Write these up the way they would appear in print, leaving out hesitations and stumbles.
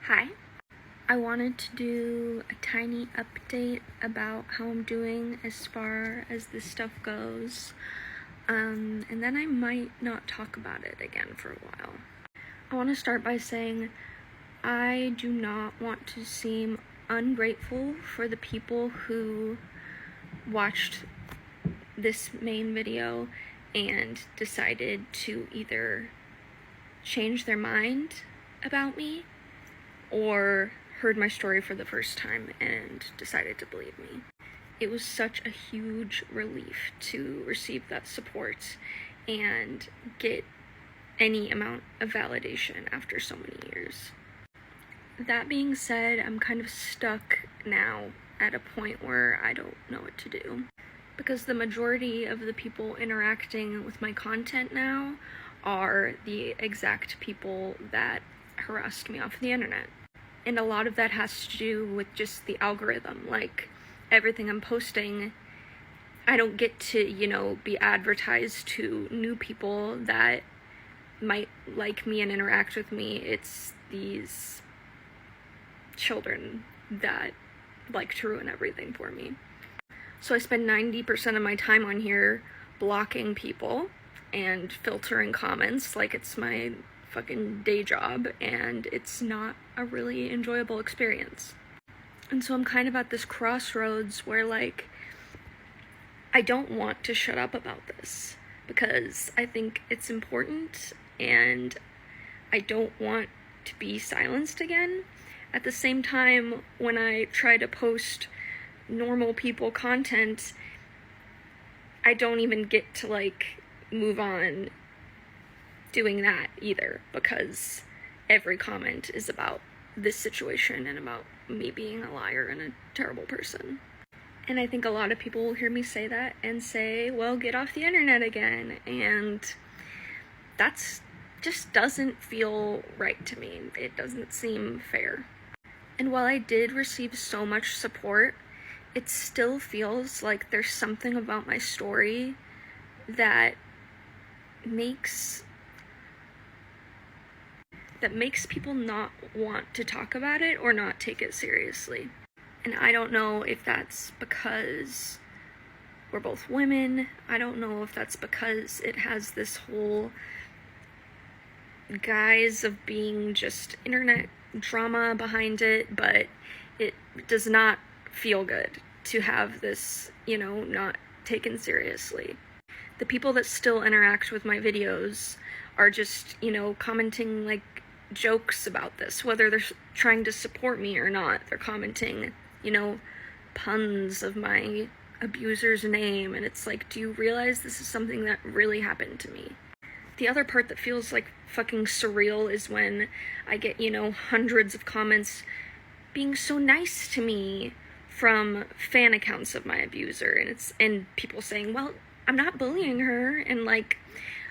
Hi. I wanted to do a tiny update about how I'm doing as far as this stuff goes, and then I might not talk about it again for a while. I want to start by saying I do not want to seem ungrateful for the people who watched this main video and decided to either change their mind about me or heard my story for the first time and decided to believe me. It was such a huge relief to receive that support and get any amount of validation after so many years. That being said, I'm kind of stuck now at a point where I don't know what to do, because the majority of the people interacting with my content now are the exact people that harassed me off the internet. And a lot of that has to do with just the algorithm. Like, everything I'm posting, I don't get to, be advertised to new people that might like me and interact with me. It's these children that like to ruin everything for me. So I spend 90% of my time on here blocking people and filtering comments like it's my fucking day job, and it's not a really enjoyable experience. And so I'm kind of at this crossroads where, I don't want to shut up about this because I think it's important and I don't want to be silenced again. At the same time, when I try to post normal people content, I don't even get to move on doing that either, because every comment is about this situation and about me being a liar and a terrible person. And I think a lot of people will hear me say that and say, well, get off the internet again, and that's just doesn't feel right to me. It doesn't seem fair. And while I did receive so much support, it still feels like there's something about my story that makes people not want to talk about it or not take it seriously. And I don't know if that's because we're both women. I don't know if that's because it has this whole guise of being just internet drama behind it, but it does not feel good to have this, not taken seriously. The people that still interact with my videos are just, commenting jokes about this, whether they're trying to support me or not. They're commenting, puns of my abuser's name, and it's do you realize this is something that really happened to me? The other part that feels fucking surreal is when I get, hundreds of comments being so nice to me from fan accounts of my abuser, and people saying, well, I'm not bullying her, and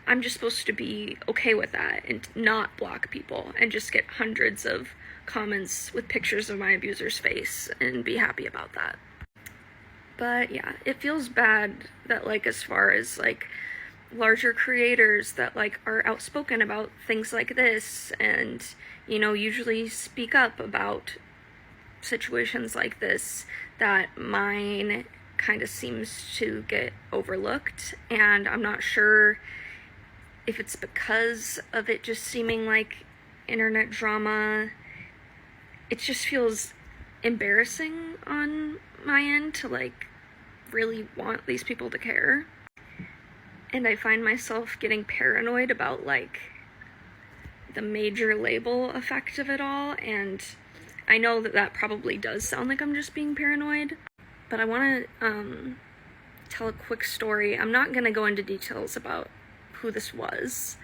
I'm just supposed to be okay with that and not block people and just get hundreds of comments with pictures of my abuser's face and be happy about that. But yeah, it feels bad that as far as larger creators that are outspoken about things like this and usually speak up about situations like this, that mine kind of seems to get overlooked. And I'm not sure if it's because of it just seeming like internet drama. It just feels embarrassing on my end to really want these people to care. And I find myself getting paranoid about the major label effect of it all, and I know that probably does sound like I'm just being paranoid, but I want to tell a quick story. I'm not going to go into details about who this was,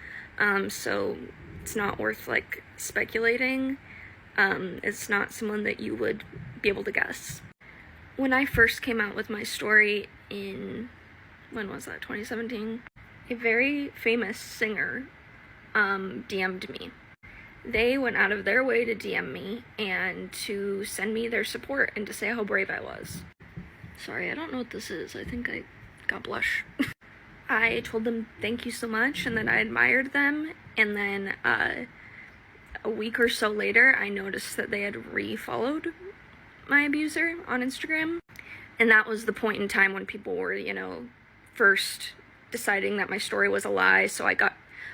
so it's not worth speculating. It's not someone that you would be able to guess. When I first came out with my story in, when was that, 2017? A very famous singer DM'd me. They went out of their way to DM me and to send me their support and to say how brave I was. Sorry, I don't know what this is. I think I got blush. I told them thank you so much and that I admired them, and then a week or so later, I noticed that they had re-followed my abuser on Instagram. And that was the point in time when people were, you know, first deciding that my story was a lie. So I got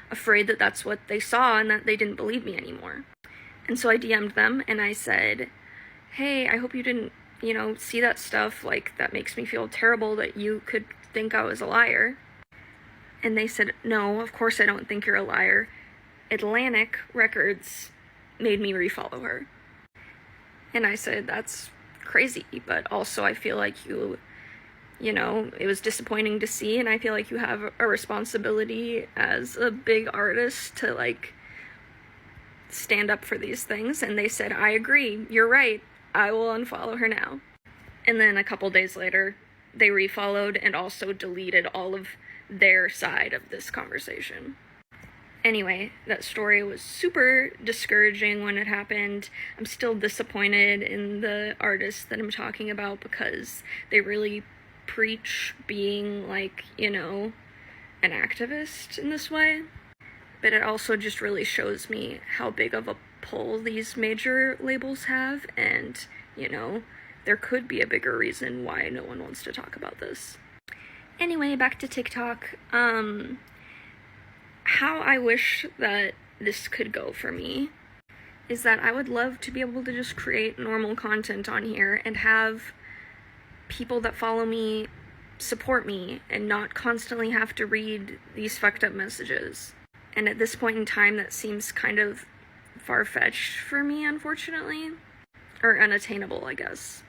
afraid that that's what they saw and that they didn't believe me anymore. And so I DM'd them and I said, hey, I hope you didn't, you know, see that stuff. Like, that makes me feel terrible that you could think I was a liar. And they said, no, of course I don't think you're a liar. Atlantic Records made me refollow her. And I said, that's crazy, but also I feel like you know, it was disappointing to see, and I feel like you have a responsibility as a big artist to, like, stand up for these things. And they said, I agree, you're right, I will unfollow her now. And then a couple days later, they refollowed and also deleted all of their side of this conversation. Anyway, that story was super discouraging when it happened. I'm still disappointed in the artists that I'm talking about because they really preach being, like, you know, an activist in this way. But it also just really shows me how big of a pull these major labels have, and, you know, there could be a bigger reason why no one wants to talk about this. Anyway, back to TikTok. How I wish that this could go for me is that I would love to be able to just create normal content on here and have people that follow me support me and not constantly have to read these fucked up messages. And at this point in time, that seems kind of far-fetched for me, unfortunately. Or unattainable, I guess.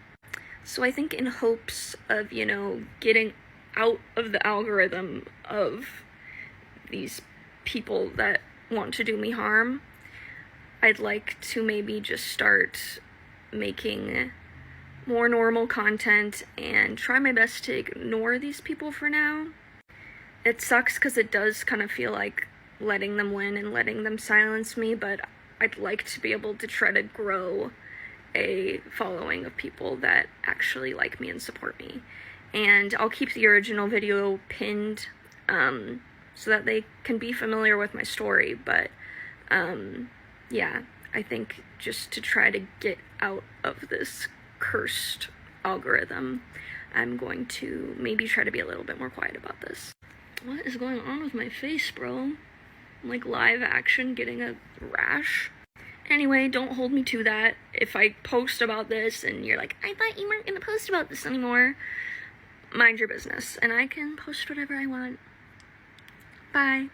So I think in hopes of, you know, getting out of the algorithm of these people that want to do me harm, I'd like to maybe just start making more normal content and try my best to ignore these people for now. It sucks because it does kind of feel like letting them win and letting them silence me, but I'd like to be able to try to grow a following of people that actually like me and support me. And I'll keep the original video pinned so that they can be familiar with my story, but yeah, I think just to try to get out of this cursed algorithm, I'm going to maybe try to be a little bit more quiet about this. What is going on with my face, bro? I'm like live action getting a rash. Anyway, don't hold me to that. If I post about this and you're like, I thought you weren't gonna post about this anymore, mind your business, and I can post whatever I want. Bye.